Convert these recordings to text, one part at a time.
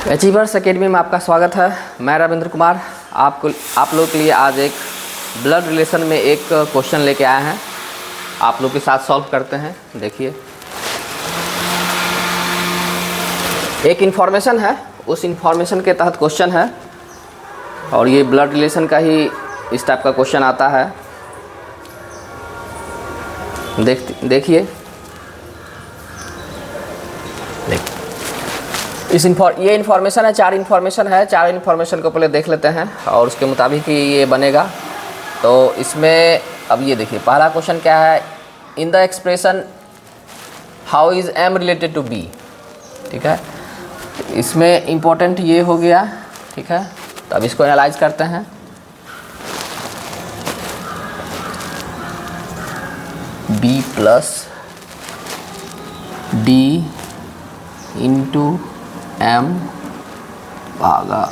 Achievers academy में आपका स्वागत है। मैं रविंद्र कुमार आप लोग के लिए आज एक ब्लड रिलेशन में एक क्वेश्चन लेके आए हैं, आप लोग के साथ सॉल्व करते हैं। देखिए, एक इन्फॉर्मेशन है, उस इन्फॉर्मेशन के तहत क्वेश्चन है और ये ब्लड रिलेशन का ही इस टाइप का क्वेश्चन आता है। देखिए ये इन्फॉर्मेशन है, चार इन्फॉर्मेशन को पहले देख लेते हैं और उसके मुताबिक ही ये बनेगा। तो इसमें अब ये देखिए, पहला क्वेश्चन क्या है, in the expression how is M related to B. ठीक है, इसमें इम्पोर्टेंट ये हो गया। ठीक है, तो अब इसको एनालाइज करते हैं। B plus D into M भागा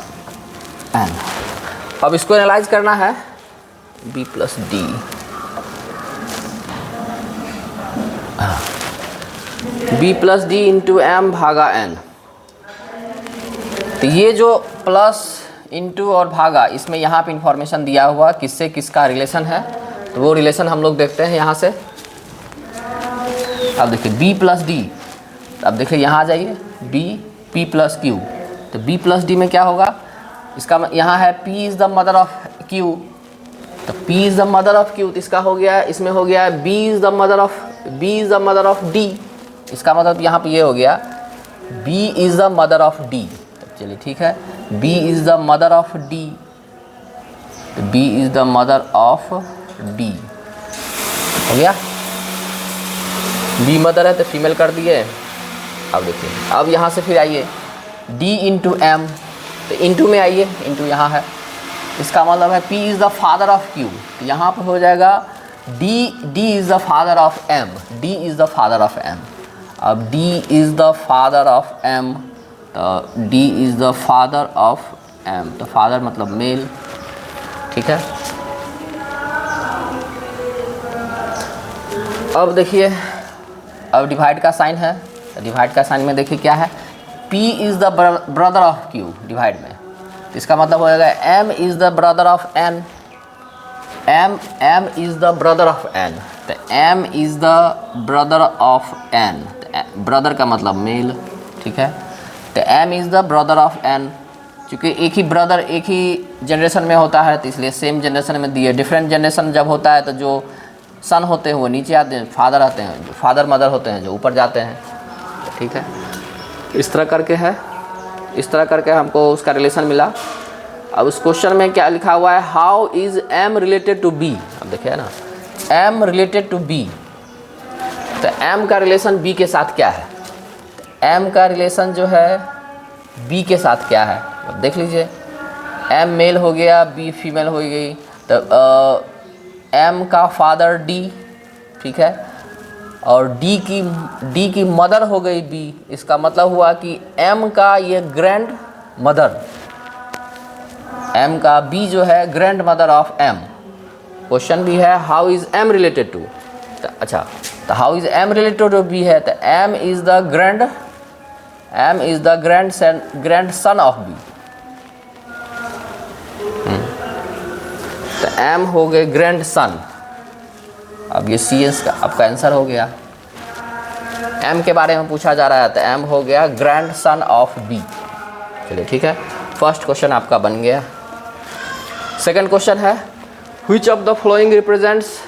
एन। अब इसको एनालाइज करना है। B plus D, B plus D into M भागा एन। तो ये जो प्लस इंटू और भागा, इसमें यहाँ पे इंफॉर्मेशन दिया हुआ किससे किसका रिलेशन है, तो वो रिलेशन हम लोग देखते हैं यहाँ से। अब देखिए बी प्लस डी, अब देखिए यहाँ आ जाइए, बी पी प्लस क्यू। तो बी प्लस डी में क्या होगा, इसका यहाँ है P is the mother of Q, तो P is the mother of Q, तो इसका हो गया, इसमें हो गया B is the mother of D. इसका मतलब यहाँ पे ये हो गया B is the mother of D. चलिए ठीक है, B is the mother of D, B is the mother of D हो गया। बी मदर है तो फीमेल कर दिए। अब देखिए, अब यहाँ से फिर आइए D इंटू एम, तो इंटू में आइए, इंटू यहाँ है, इसका मतलब है P is the father of Q, तो यहाँ पर हो जाएगा D is the father of M, D is the father of M। अब D is the father of M, तो D is the father of M, तो फादर मतलब mail. ठीक है, अब देखिए, अब डिवाइड का साइन है, डिवाइड का साइन में देखिए क्या है, P is the brother of Q divide में, तो इसका मतलब हो जाएगा M is the brother of N, M is the brother of N, तो M is the brother of N, brother का मतलब मेल। ठीक है, तो M is the brother of N, चूँकि एक ही ब्रदर एक ही जनरेशन में होता है, तो इसलिए सेम जनरेशन में दिए। डिफरेंट जनरेशन जब होता है तो जो सन होते हैं वो नीचे आते हैं, फादर आते हैं, जो फादर मदर होते हैं जो ऊपर जाते हैं। ठीक है, इस तरह करके है, इस तरह करके हमको उसका रिलेशन मिला। अब उस क्वेश्चन में क्या लिखा हुआ है, how is M related to B. अब देखिए ना, एम रिलेटेड टू बी, तो एम का रिलेशन बी के साथ क्या है, एम का रिलेशन जो है बी के साथ क्या है, अब देख लीजिए। एम मेल हो गया, बी फीमेल हो गई, तो एम का फादर डी, ठीक है, और डी की मदर हो गई बी। इसका मतलब हुआ कि एम का ये ग्रैंड मदर, एम का बी जो है grandmother of M. Question भी है how is M related to, अच्छा, तो how is M related to B है, तो M is the grandson of B, तो एम हो गए ग्रैंड सन। अब ये सी एस का आपका आंसर हो गया। एम के बारे में पूछा जा रहा है, तो एम हो गया ग्रैंड सन ऑफ बी। चलिए ठीक है, फर्स्ट क्वेश्चन आपका बन गया। सेकंड क्वेश्चन है, which of the following represents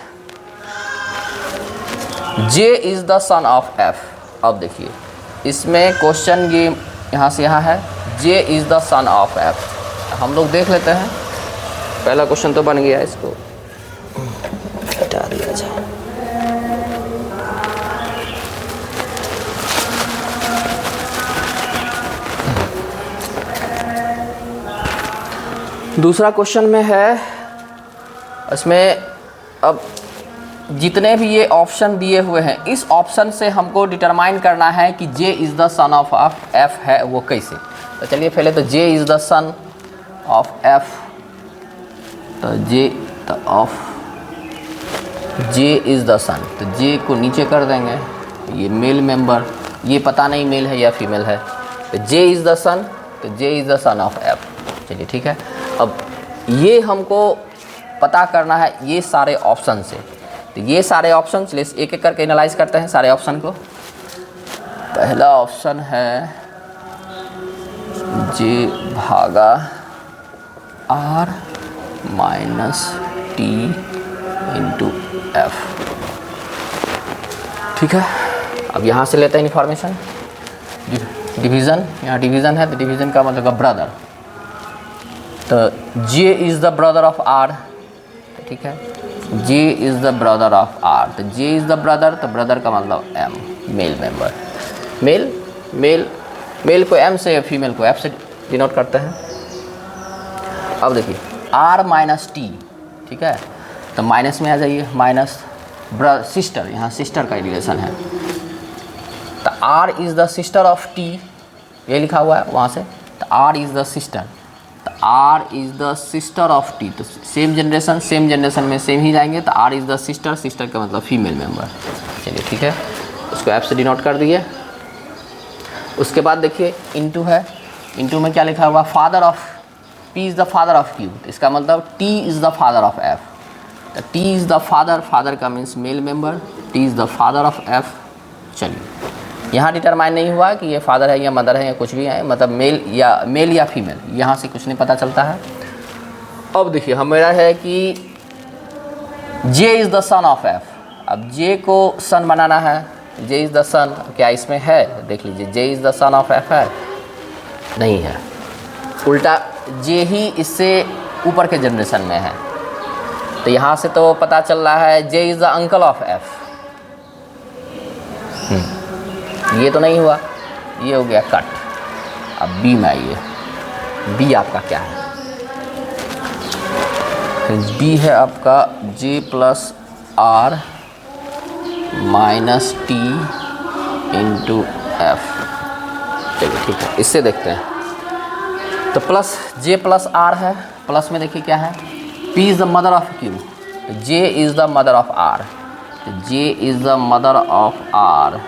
J is the son of F. अब देखिए, इसमें क्वेश्चन ये यहाँ से यहाँ है, J is the son of F. हम लोग देख लेते हैं, पहला क्वेश्चन तो बन गया, इसको हटा दिया जाए। दूसरा क्वेश्चन में है, इसमें अब जितने भी ये ऑप्शन दिए हुए हैं, इस ऑप्शन से हमको डिटरमाइन करना है कि J is the son of F है वो कैसे। तो चलिए पहले तो J is the son of F, तो J of J is the son, तो जे को नीचे कर देंगे, ये मेल मेंबर, ये पता नहीं मेल है या फीमेल है, तो जे इज़ द सन तो J is the son of F. चलिए ठीक है, अब ये हमको पता करना है ये सारे ऑप्शन से। तो ये सारे ऑप्शन चलिए एक एक करके एनालाइज करते हैं सारे ऑप्शन को। पहला ऑप्शन है जे भागा R minus T into F. ठीक है, अब यहाँ से लेते हैं इन्फॉर्मेशन। डिवीज़न, यहाँ डिवीज़न है तो डिवीज़न का मतलब ब्रदर, तो J is the brother of R. ठीक है, J is the brother of R, तो जे इज़ द ब्रदर, तो ब्रदर का मतलब M, male member. Male male male को एम से, फीमेल को एफ से डिनोट करते हैं। अब देखिए आर माइनस टी, ठीक है, तो माइनस में आ जाइए, माइनस सिस्टर, यहाँ सिस्टर का रिलेशन है, तो R is the sister of T, ये लिखा हुआ है वहाँ से, तो आर इज़ द सिस्टर, तो R is the sister of T, तो सेम जनरेशन में सेम ही जाएंगे, तो R is the sister, sister का मतलब फीमेल मेंबर। चलिए ठीक है, उसको एफ से डिनोट कर दिए। उसके बाद देखिए इंटू है, इंटू में क्या लिखा हुआ, father of, P is the father of Q, तो इसका मतलब T is the father of F, तो T is the father, father का means male member, T is the father of F. चलिए यहाँ डिटरमाइन नहीं हुआ कि ये फादर है या मदर है या कुछ भी है, मतलब मेल या फीमेल, यहाँ से कुछ नहीं पता चलता है। अब देखिए हमारा है कि J is the son of F, अब जे को सन बनाना है, जे इज़ द सन, क्या इसमें है, देख लीजिए J is the son of F है, नहीं है, उल्टा जे ही इससे ऊपर के जनरेशन में है, तो यहाँ से तो पता चल रहा है J is the uncle of F. ये तो नहीं हुआ, ये हो गया कट। अब बी में आइए, बी आपका क्या है, बी है आपका J plus R minus T into F. चलिए ठीक है, इससे देखते हैं, तो प्लस जे प्लस आर है, प्लस में देखिए क्या है, P is the mother of Q, J is the mother of R, J is the mother of R,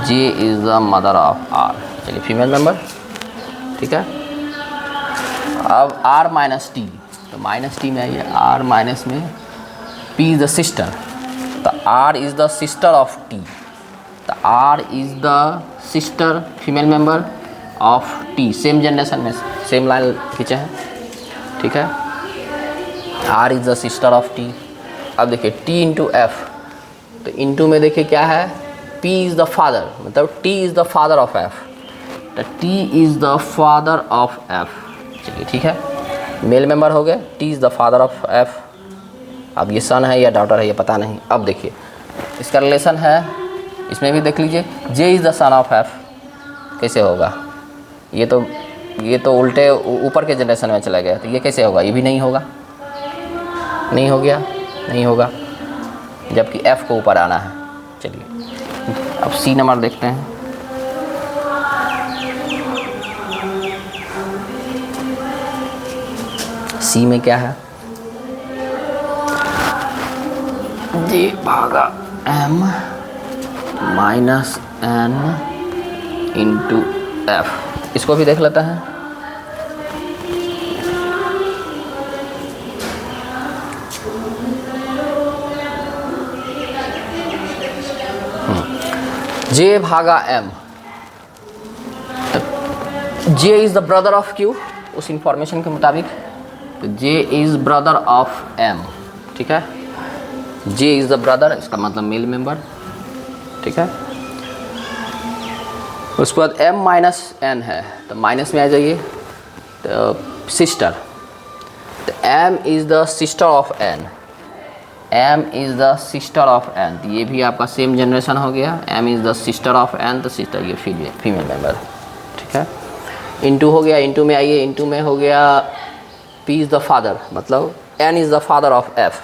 J is the mother of R. चलिए फीमेल मेंबर, ठीक है। अब R minus T, तो माइनस टी में आइए, R minus में P is the sister, तो R is the sister of T, तो R is the sister female member of T, same generation में सेम लाइन खींचे हैं, ठीक है। R is the sister of T. अब देखिए टी इंटू एफ, तो इंटू में देखिए क्या है, P इज़ द फादर, मतलब T is the father of F, तो T is the father of F। चलिए ठीक है, मेल मेंबर हो गए, T is the father of F। अब ये सन है या डॉटर है ये पता नहीं। अब देखिए इसका रिलेशन है, इसमें भी देख लीजिए, J is the son of F, कैसे होगा, ये तो उल्टे ऊपर के जनरेशन में चला गया, तो ये कैसे होगा, ये भी नहीं होगा, नहीं हो गया, नहीं होगा, जबकि F को ऊपर आना है। चलिए अब सी नंबर देखते हैं, सी में क्या है, जे भागा M minus N into F. इसको भी देख लेते हैं। जे भागा M, J is the brother of Q, उस इंफॉर्मेशन के मुताबिक, तो J is brother of M, ठीक है। जे इज़ द ब्रदर, इसका मतलब मेल मेंबर, ठीक है। उसके बाद एम माइनस एन है, तो माइनस में आ जाइए, तो सिस्टर, तो M is the sister of N, M is the sister of N, तो ये भी आपका सेम जनरेशन हो गया, M is the sister of N, तो सिस्टर ये फीमेल मेंबर, ठीक है। इंटू हो गया, इंटू में आइए, इंटू में हो गया पी इज़ द फादर, मतलब N is the father of F,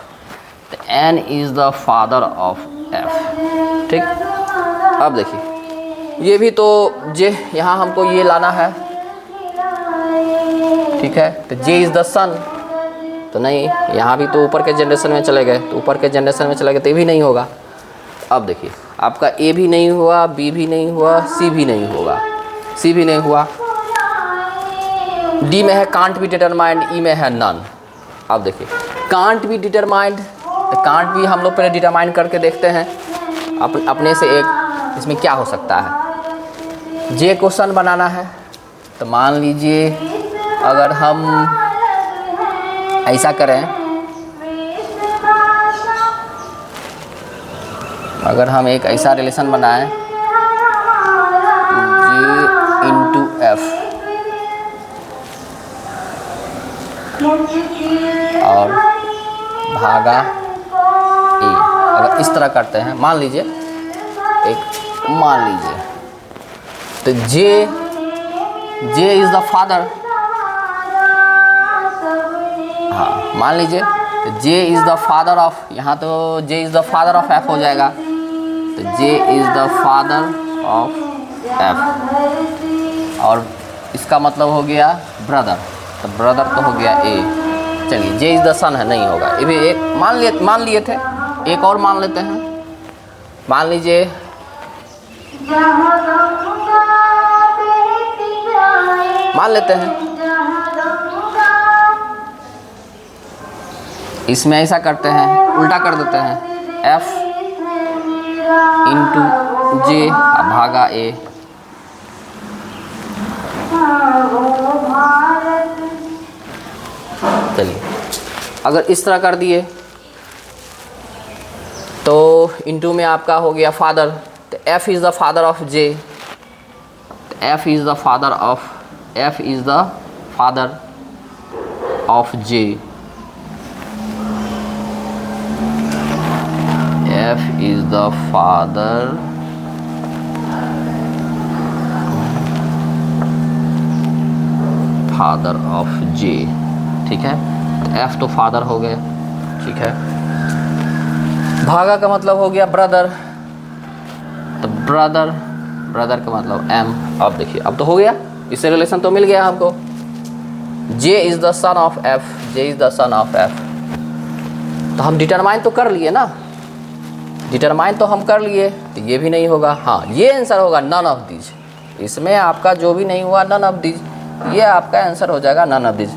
तो N is the father of F, ठीक। अब देखिए ये भी तो जे, यहाँ हमको ये लाना है, ठीक है, तो जे इज़ द सन, तो नहीं, यहाँ भी तो ऊपर के जनरेशन में चले गए, तो ऊपर के जनरेशन में चले गए तो ये भी नहीं होगा। अब देखिए आपका ए भी नहीं हुआ, बी भी नहीं हुआ, सी भी नहीं होगा, सी भी नहीं हुआ। डी में है कांट बी डिटरमाइंड, ई में है नन। अब देखिए can't be determined, can't be हम लोग पहले डिटरमाइन करके देखते हैं अपने से एक, इसमें क्या हो सकता है। जे क्वेश्चन बनाना है तो मान लीजिए अगर हम ऐसा करें, अगर हम एक ऐसा रिलेशन बनाएं जे इंटू एफ और भागा ए, अगर इस तरह करते हैं, मान लीजिए तो जे इज द फादर, हाँ मान लीजिए तो J is the father of, यहाँ तो J is the father of F हो जाएगा, तो J is the father of F और इसका मतलब हो गया ब्रदर, तो ब्रदर तो हो गया ए। चलिए जे इज द सन है, नहीं होगा, ये भी एक मान लिए थे, एक और मान लेते हैं। मान लीजिए मान लेते हैं इसमें ऐसा करते हैं, उल्टा कर देते हैं, एफ इंटू जे भागा ए। चलिए अगर इस तरह कर दिए तो इंटू में आपका हो गया फादर, तो F is the father of J, F is the father of J, F is the father of J, ठीक है, तो एफ तो फादर हो गए, ठीक है। भागा का मतलब हो गया ब्रदर, तो ब्रदर का मतलब एम। अब देखिए अब तो हो गया, इससे रिलेशन तो मिल गया हमको, J is the son of F, J is the son of F. तो हम डिटरमाइन तो कर लिए ना, डिटरमाइन तो हम कर लिए, तो ये भी नहीं होगा। हाँ ये आंसर होगा नन ऑफ दीज, इसमें आपका जो भी नहीं हुआ नन ऑफ दीज, ये आपका आंसर हो जाएगा none of these.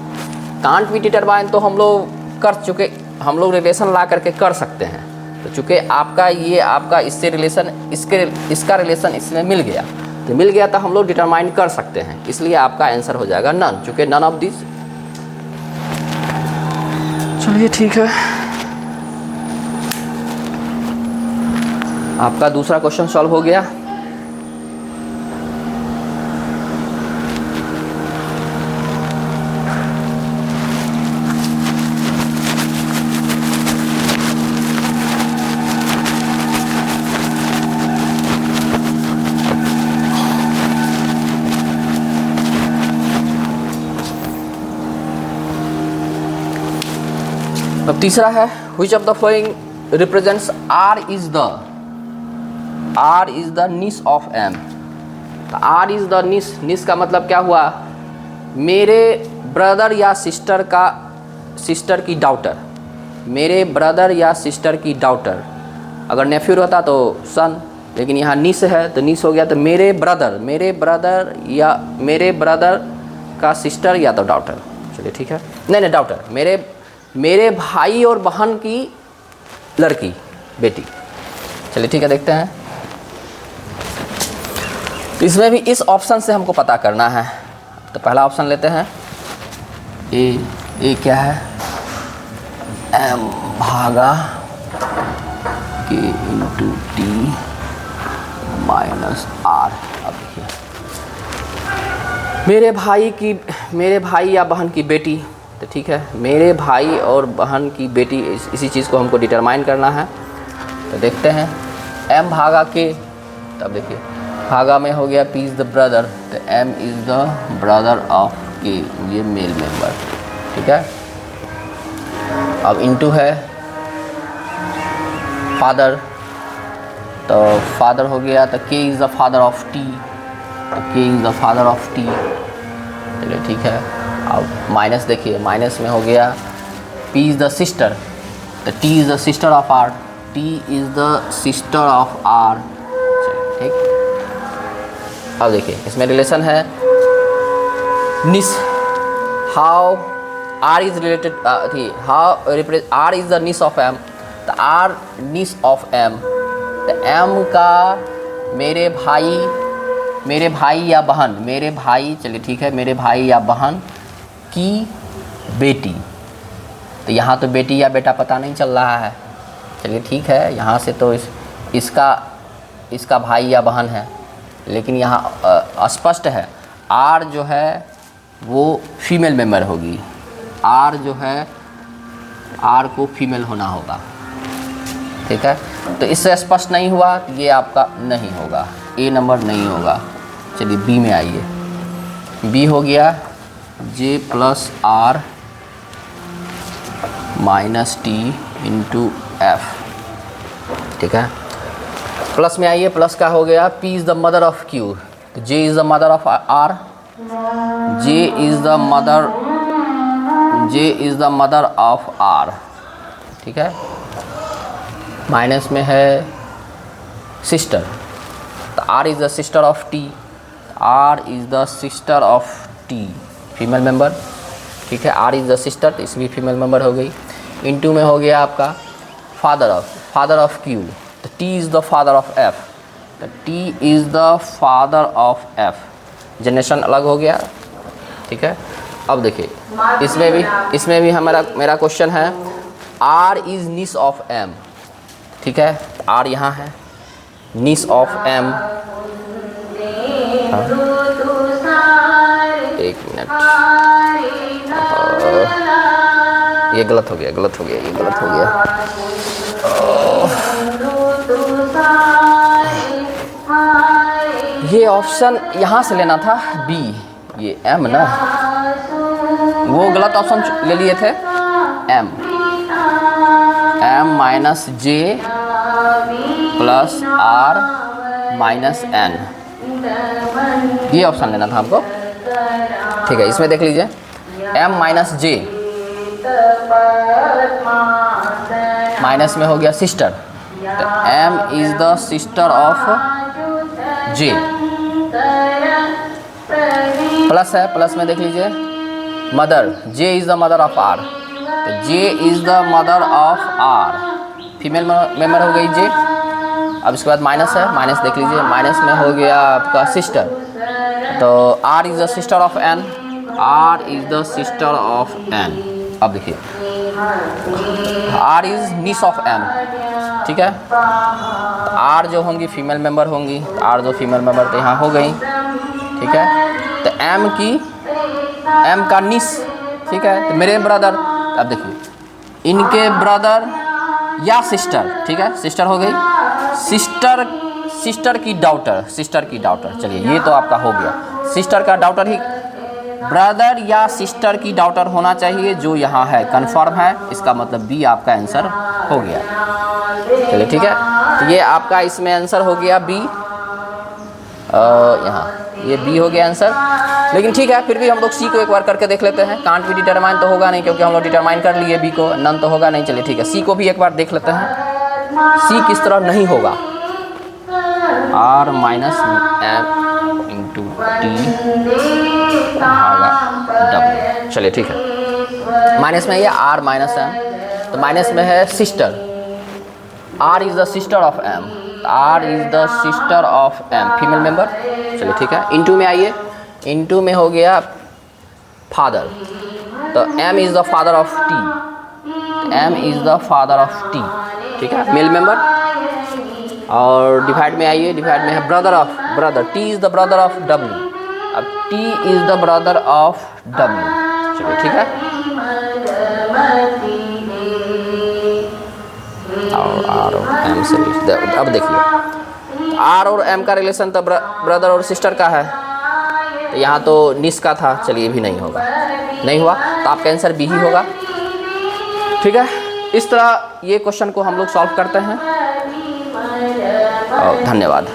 Can't be determine तो हम लोग कर चुके, हम लोग रिलेशन ला करके कर सकते हैं, तो चूँकि आपका ये आपका इससे रिलेशन इसका रिलेशन इसमें मिल गया, तो मिल गया तो हम लोग डिटरमाइन कर सकते हैं, इसलिए आपका आंसर हो जाएगा नन, चूँकि नन ऑफ दिस। चलिए ठीक है, आपका दूसरा क्वेश्चन सॉल्व हो गया। अब तीसरा है which of the following represents R is the niece of M। तो R is the niece का मतलब क्या हुआ, मेरे ब्रदर या सिस्टर की डॉटर, मेरे ब्रदर या सिस्टर की डॉटर। अगर नेफ्यू रहता तो सन, लेकिन यहाँ निस है तो निस हो गया, तो मेरे ब्रदर या मेरे ब्रदर का सिस्टर या तो डॉटर। चलिए ठीक है, नहीं डॉटर, मेरे भाई और बहन की लड़की, बेटी। चलिए ठीक है, देखते हैं। तो इसमें भी इस ऑप्शन से हमको पता करना है, तो पहला ऑप्शन लेते हैं, ए क्या है, एम भागा के इंटू टी माइनस आर। अब देखिए मेरे भाई या बहन की बेटी, तो ठीक है, मेरे भाई और बहन की बेटी, इसी चीज़ को हमको डिटरमाइन करना है। तो देखते हैं m भागा के, तब देखिए भागा में हो गया p इज़ द ब्रदर, तो m is the brother of k, ये मेल मेंबर, ठीक है। अब इनटू है फादर, तो फादर हो गया, तो k is the father of t, तो k is the father of t। चलिए ठीक है, अब माइनस देखिए, माइनस में हो गया p इज़ द सिस्टर, तो t is the sister of r, t is the sister of r, ठीक। अब देखिए इसमें रिलेशन है niece, how R is related how represent R is the niece of M, the R niece of M, the M का मेरे भाई या बहन, मेरे भाई, चलिए ठीक है, मेरे भाई या बहन की बेटी। तो यहाँ तो बेटी या बेटा पता नहीं चल रहा है, चलिए ठीक है, यहाँ से तो इसका भाई या बहन है, लेकिन यहाँ स्पष्ट है आर जो है वो फीमेल मेंबर होगी, आर जो है आर को फीमेल होना होगा, ठीक है। तो इससे स्पष्ट नहीं हुआ तो ये आपका नहीं होगा, ए नंबर नहीं होगा। चलिए बी में आइए, बी हो गया J plus R minus T into F, ठीक है। प्लस में आइए, प्लस का हो गया P is the mother of Q, तो J is the mother of R, J is the mother of R, ठीक है। माइनस में है सिस्टर, तो R is the sister of T, R is the sister of T, female member, ठीक है। R is the sister, तो इसमें female member हो गई। इनटू में हो गया आपका फादर ऑफ क्यू, तो T is the father of F, तो T is the father of F, generation अलग हो गया, ठीक है। अब देखिए इसमें भी मेरा क्वेश्चन है R is niece of M, ठीक है, आर यहाँ है, निस ऑफ एम, एक मिनट, ये गलत हो गया, ये गलत हो गया। ये ऑप्शन यहाँ से लेना था बी, ये एम ना, वो गलत ऑप्शन ले लिए थे, M minus J plus R minus N, ये ऑप्शन लेना था हमको, ठीक है। इसमें देख लीजिए एम माइनस जे, माइनस में हो गया सिस्टर, तो M is the sister of J, plus है, प्लस में देख लीजिए mother, J is the mother of R, तो J is the mother of R, female member हो गई जे। अब इसके बाद माइनस है, माइनस देख लीजिए, माइनस में हो गया आपका सिस्टर, तो R is the sister of N, R is the sister of N. अब देखिए R is niece of M, ठीक है, तो आर जो होंगी फीमेल मेंबर होंगी, आर जो फीमेल मेंबर तो यहाँ हो गई, ठीक है। तो एम का निस, ठीक है, तो मेरे ब्रदर, अब देखिए इनके ब्रदर या सिस्टर, ठीक है, सिस्टर हो गई, सिस्टर की डॉटर, चलिए ये तो आपका हो गया, सिस्टर का डॉटर ही, ब्रदर या सिस्टर की डॉटर होना चाहिए, जो यहाँ है कंफर्म है, इसका मतलब बी आपका आंसर हो गया, चलिए ठीक है। तो ये आपका इसमें आंसर हो गया बी, यहाँ ये बी हो गया आंसर, लेकिन ठीक है फिर भी हम लोग सी को एक बार करके देख लेते हैं। कांट भी डिटरमाइन तो होगा नहीं, क्योंकि हम लोग डिटरमाइन कर लिए बी को, नन तो होगा नहीं, चलिए ठीक है, सी को भी एक बार देख लेते हैं, सी किस तरह नहीं होगा, R minus M into T होगा डब्ल्यू, चलिए ठीक है। माइनस में ये आर माइनस एम, तो माइनस में है sister, R is the sister of M, R is the sister of M, female member, चलिए ठीक है। इनटू में आइए, इनटू में हो गया फादर, तो M is the father of T, M is the father of T, ठीक है, मेल मेंबर। और डिवाइड में आइए, डिवाइड में है brother, T is the brother of W, अब T is the brother of W, चलिए ठीक है। और आर और एम से, अब देखिए आर और एम का रिलेशन तो ब्रदर और सिस्टर का है, तो यहाँ तो निस का था, चलिए भी नहीं होगा, नहीं हुआ, तो आपका आंसर बी ही होगा, ठीक है। इस तरह ये क्वेश्चन को हम लोग सॉल्व करते हैं, और धन्यवाद।